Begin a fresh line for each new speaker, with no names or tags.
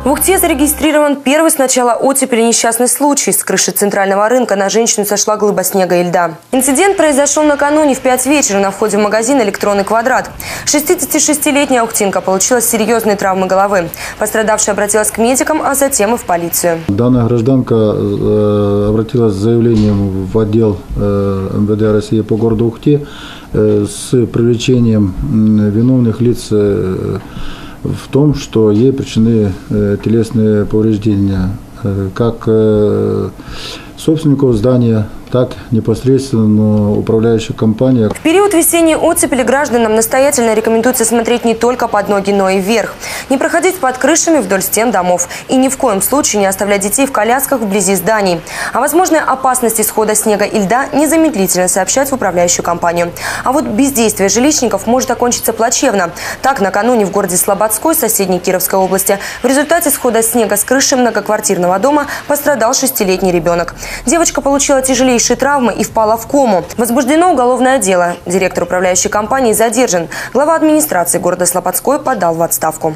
В Ухте зарегистрирован первый с начала оттепели несчастный случай. С крыши центрального рынка на женщину сошла глыба снега и льда. Инцидент произошел накануне в 5 вечера на входе в магазин «Электронный квадрат». 66-летняя ухтинка получила серьезные травмы головы. Пострадавшая обратилась к медикам, а затем и в полицию.
Данная гражданка обратилась с заявлением в отдел МВД России по городу Ухте с привлечением виновных лиц в том, что ей причинены телесные повреждения как собственников здания, так непосредственно управляющая компания.
В период весенней оттепели гражданам настоятельно рекомендуется смотреть не только под ноги, но и вверх. Не проходить под крышами вдоль стен домов. И ни в коем случае не оставлять детей в колясках вблизи зданий. О возможной опасности схода снега и льда незамедлительно сообщать в управляющую компанию. А вот бездействие жилищников может окончиться плачевно. Так, накануне в городе Слободской, соседней Кировской области, в результате схода снега с крыши многоквартирного дома пострадал 6-летний ребенок. Девочка получила тяжелейшие травмы и впала в кому. Возбуждено уголовное дело. Директор управляющей компании задержан. Глава администрации города Слободской подал в отставку.